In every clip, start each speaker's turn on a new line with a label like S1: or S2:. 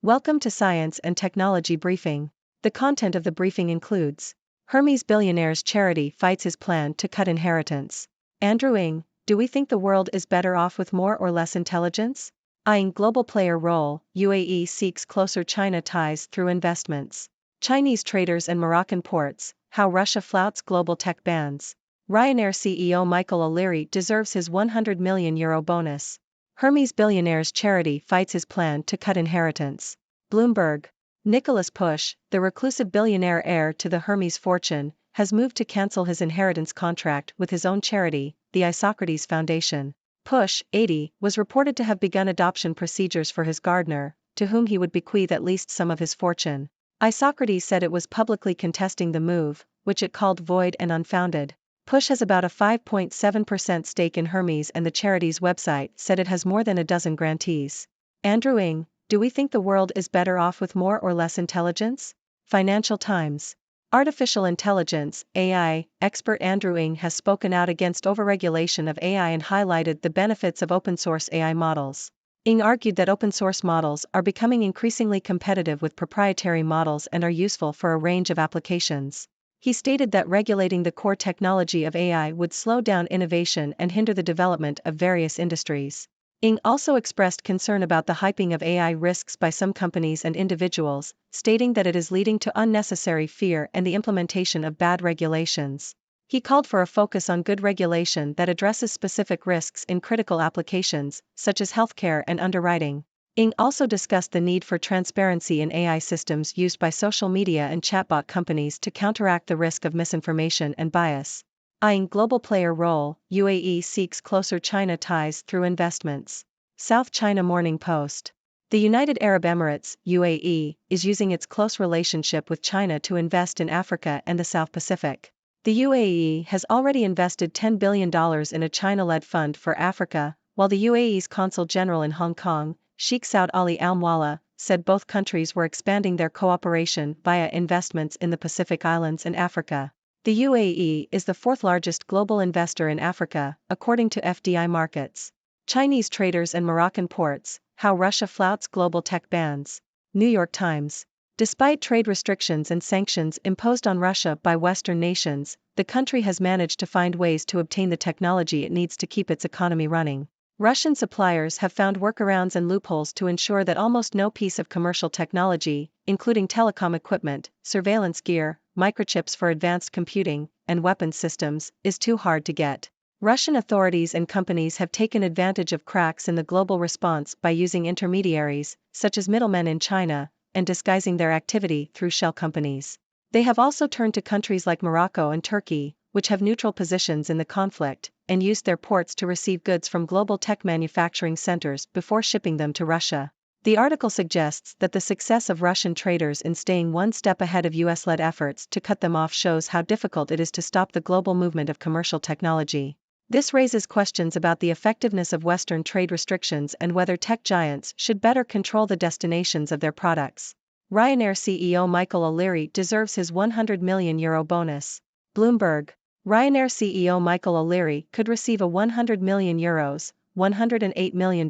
S1: Welcome to Science and Technology Briefing. The content of the briefing includes Hermes Billionaire's charity fights his plan to cut inheritance. Andrew Ng, do we think the world is better off with more or less intelligence? Eyeing global player role, UAE seeks closer China ties through investments. Chinese traders and Moroccan ports, how Russia flouts global tech bans. Ryanair CEO Michael O'Leary deserves his €100 million bonus. Hermes Billionaire's charity fights his plan to cut inheritance. Bloomberg. Nicholas Push, the reclusive billionaire heir to the Hermes fortune, has moved to cancel his inheritance contract with his own charity, the Isocrates Foundation. Push, 80, was reported to have begun adoption procedures for his gardener, to whom he would bequeath at least some of his fortune. Isocrates said it was publicly contesting the move, which it called void and unfounded. Push has about a 5.7% stake in Hermes, and the charity's website said it has more than a dozen grantees. Andrew Ng, do we think the world is better off with more or less intelligence? Financial Times. Artificial intelligence, AI, expert Andrew Ng has spoken out against overregulation of AI and highlighted the benefits of open-source AI models. Ng argued that open-source models are becoming increasingly competitive with proprietary models and are useful for a range of applications. He stated that regulating the core technology of AI would slow down innovation and hinder the development of various industries. Ng also expressed concern about the hyping of AI risks by some companies and individuals, stating that it is leading to unnecessary fear and the implementation of bad regulations. He called for a focus on good regulation that addresses specific risks in critical applications, such as healthcare and underwriting. Ng also discussed the need for transparency in AI systems used by social media and chatbot companies to counteract the risk of misinformation and bias. Eyeing global player role, UAE seeks closer China ties through investments. South China Morning Post. The United Arab Emirates, UAE, is using its close relationship with China to invest in Africa and the South Pacific. The UAE has already invested $10 billion in a China-led fund for Africa, while the UAE's Consul General in Hong Kong, Sheikh Saud Ali Al Mualla, said both countries were expanding their cooperation via investments in the Pacific Islands and Africa. The UAE is the fourth largest global investor in Africa, according to FDI Markets. Chinese traders and Moroccan ports, how Russia flouts global tech bans. New York Times. Despite trade restrictions and sanctions imposed on Russia by Western nations, the country has managed to find ways to obtain the technology it needs to keep its economy running. Russian suppliers have found workarounds and loopholes to ensure that almost no piece of commercial technology, including telecom equipment, surveillance gear, microchips for advanced computing, and weapons systems, is too hard to get. Russian authorities and companies have taken advantage of cracks in the global response by using intermediaries, such as middlemen in China, and disguising their activity through shell companies. They have also turned to countries like Morocco and Turkey, which have neutral positions in the conflict, and used their ports to receive goods from global tech manufacturing centers before shipping them to Russia. The article suggests that the success of Russian traders in staying one step ahead of US-led efforts to cut them off shows how difficult it is to stop the global movement of commercial technology. This raises questions about the effectiveness of Western trade restrictions and whether tech giants should better control the destinations of their products. Ryanair CEO Michael O'Leary deserves his €100 million bonus. Bloomberg. Ryanair CEO Michael O'Leary could receive a €100 million, $108 million,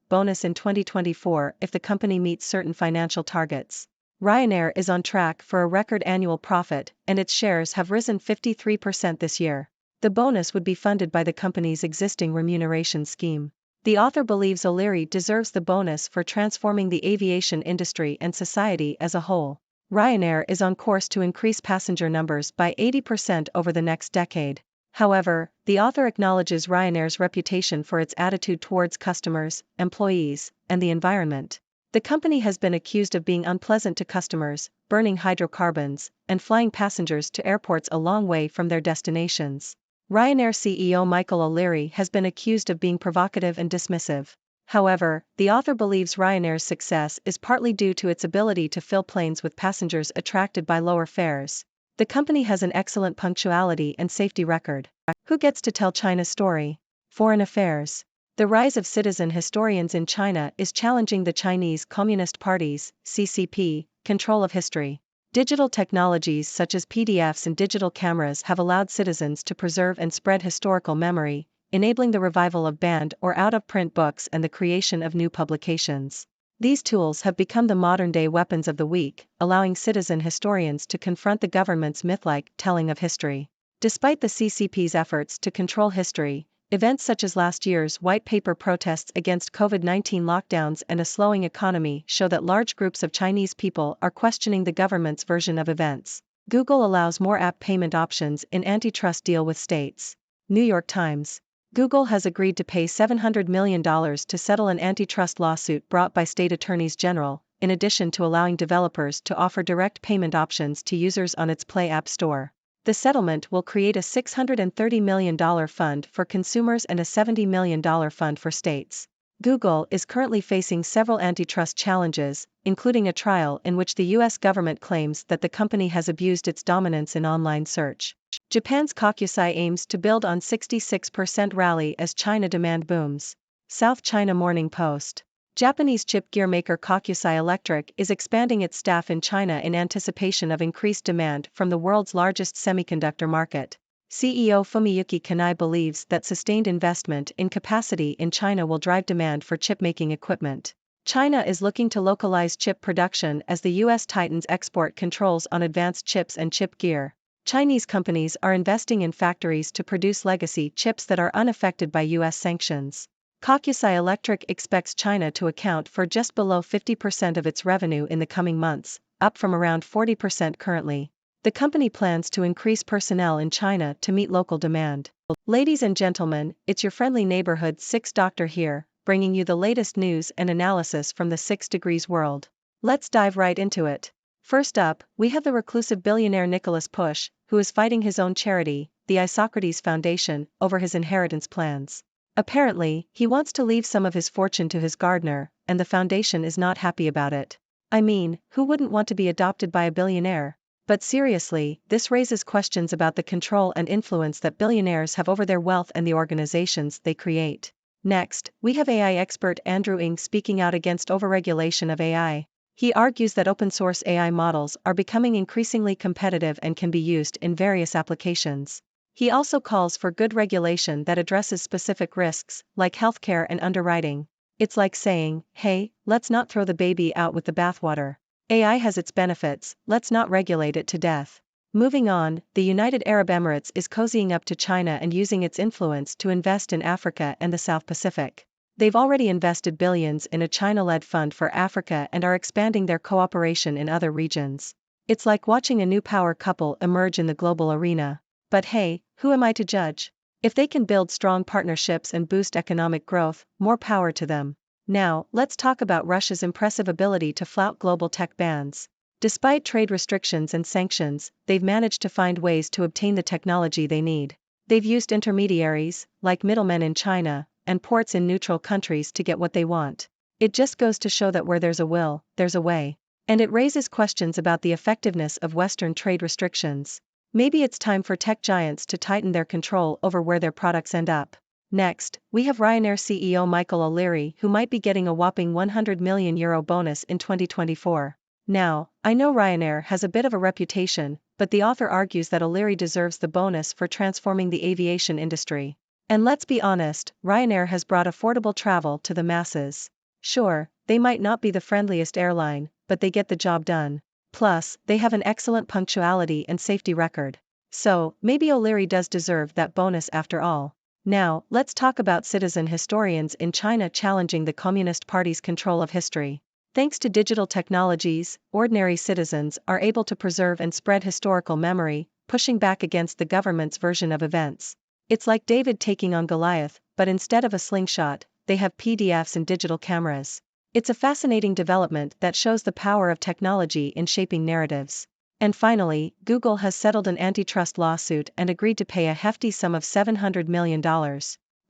S1: bonus in 2024 if the company meets certain financial targets. Ryanair is on track for a record annual profit, and its shares have risen 53% this year. The bonus would be funded by the company's existing remuneration scheme. The author believes O'Leary deserves the bonus for transforming the aviation industry and society as a whole. Ryanair is on course to increase passenger numbers by 80% over the next decade. However, the author acknowledges Ryanair's reputation for its attitude towards customers, employees, and the environment. The company has been accused of being unpleasant to customers, burning hydrocarbons, and flying passengers to airports a long way from their destinations. Ryanair CEO Michael O'Leary has been accused of being provocative and dismissive. However, the author believes Ryanair's success is partly due to its ability to fill planes with passengers attracted by lower fares. The company has an excellent punctuality and safety record. Who gets to tell China's story? Foreign Affairs. The rise of citizen historians in China is challenging the Chinese Communist Party's (CCP) control of history. Digital technologies such as PDFs and digital cameras have allowed citizens to preserve and spread historical memory, enabling the revival of banned or out-of-print books and the creation of new publications. These tools have become the modern-day weapons of the week, allowing citizen historians to confront the government's myth-like telling of history. Despite the CCP's efforts to control history, events such as last year's white paper protests against COVID-19 lockdowns and a slowing economy show that large groups of Chinese people are questioning the government's version of events. Google allows more app payment options in antitrust deal with states. New York Times. Google has agreed to pay $700 million to settle an antitrust lawsuit brought by state attorneys general, in addition to allowing developers to offer direct payment options to users on its Play App Store. The settlement will create a $630 million fund for consumers and a $70 million fund for states. Google is currently facing several antitrust challenges, including a trial in which the US government claims that the company has abused its dominance in online search. Japan's Kokusai aims to build on 66% rally as China demand booms. South China Morning Post. Japanese chip gear maker Kokusai Electric is expanding its staff in China in anticipation of increased demand from the world's largest semiconductor market. CEO Fumiyuki Kanai believes that sustained investment in capacity in China will drive demand for chip-making equipment. China is looking to localize chip production as the US tightens export controls on advanced chips and chip gear. Chinese companies are investing in factories to produce legacy chips that are unaffected by US sanctions. Kokusai Electric expects China to account for just below 50% of its revenue in the coming months, up from around 40% currently. The company plans to increase personnel in China to meet local demand. Ladies and gentlemen, it's your friendly neighborhood 6 Doctor here, bringing you the latest news and analysis from the 6 Degrees world. Let's dive right into it. First up, we have the reclusive billionaire Nicholas Push, who is fighting his own charity, the Isocrates Foundation, over his inheritance plans. Apparently, he wants to leave some of his fortune to his gardener, and the foundation is not happy about it. I mean, who wouldn't want to be adopted by a billionaire? But seriously, this raises questions about the control and influence that billionaires have over their wealth and the organizations they create. Next, we have AI expert Andrew Ng speaking out against overregulation of AI. He argues that open-source AI models are becoming increasingly competitive and can be used in various applications. He also calls for good regulation that addresses specific risks, like healthcare and underwriting. It's like saying, hey, let's not throw the baby out with the bathwater. AI has its benefits, let's not regulate it to death. Moving on, the United Arab Emirates is cozying up to China and using its influence to invest in Africa and the South Pacific. They've already invested billions in a China-led fund for Africa and are expanding their cooperation in other regions. It's like watching a new power couple emerge in the global arena. But hey, who am I to judge? If they can build strong partnerships and boost economic growth, more power to them. Now, let's talk about Russia's impressive ability to flout global tech bans. Despite trade restrictions and sanctions, they've managed to find ways to obtain the technology they need. They've used intermediaries, like middlemen in China, and ports in neutral countries to get what they want. It just goes to show that where there's a will, there's a way. And it raises questions about the effectiveness of Western trade restrictions. Maybe it's time for tech giants to tighten their control over where their products end up. Next, we have Ryanair CEO Michael O'Leary, who might be getting a whopping €100 million bonus in 2024. Now, I know Ryanair has a bit of a reputation, but the author argues that O'Leary deserves the bonus for transforming the aviation industry. And let's be honest, Ryanair has brought affordable travel to the masses. Sure, they might not be the friendliest airline, but they get the job done. Plus, they have an excellent punctuality and safety record. So, maybe O'Leary does deserve that bonus after all. Now, let's talk about citizen historians in China challenging the Communist Party's control of history. Thanks to digital technologies, ordinary citizens are able to preserve and spread historical memory, pushing back against the government's version of events. It's like David taking on Goliath, but instead of a slingshot, they have PDFs and digital cameras. It's a fascinating development that shows the power of technology in shaping narratives. And finally, Google has settled an antitrust lawsuit and agreed to pay a hefty sum of $700 million.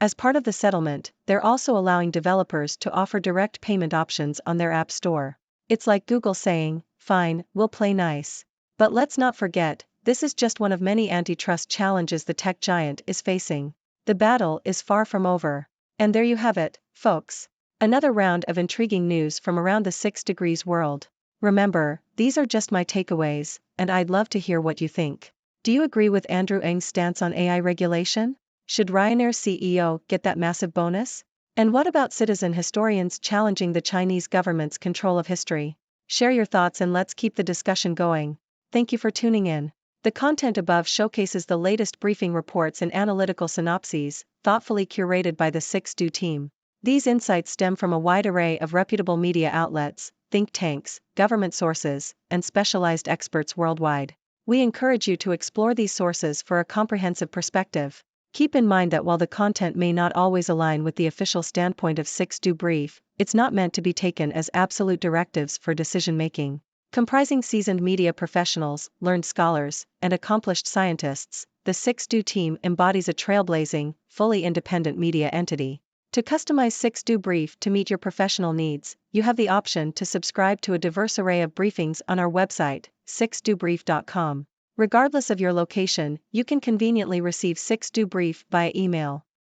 S1: As part of the settlement, they're also allowing developers to offer direct payment options on their App Store. It's like Google saying, fine, we'll play nice. But let's not forget, this is just one of many antitrust challenges the tech giant is facing. The battle is far from over. And there you have it, folks. Another round of intriguing news from around the 6 Degrees world. Remember, these are just my takeaways, and I'd love to hear what you think. Do you agree with Andrew Ng's stance on AI regulation? Should Ryanair CEO get that massive bonus? And what about citizen historians challenging the Chinese government's control of history? Share your thoughts and let's keep the discussion going. Thank you for tuning in. The content above showcases the latest briefing reports and analytical synopses, thoughtfully curated by the 6Do team. These insights stem from a wide array of reputable media outlets, think tanks, government sources, and specialized experts worldwide. We encourage you to explore these sources for a comprehensive perspective. Keep in mind that while the content may not always align with the official standpoint of 6Do Brief, it's not meant to be taken as absolute directives for decision-making. Comprising seasoned media professionals, learned scholars, and accomplished scientists, the 6Do team embodies a trailblazing, fully independent media entity. To customize 6Do Brief to meet your professional needs, you have the option to subscribe to a diverse array of briefings on our website, 6dobrief.com. Regardless of your location, you can conveniently receive 6Do Brief via email.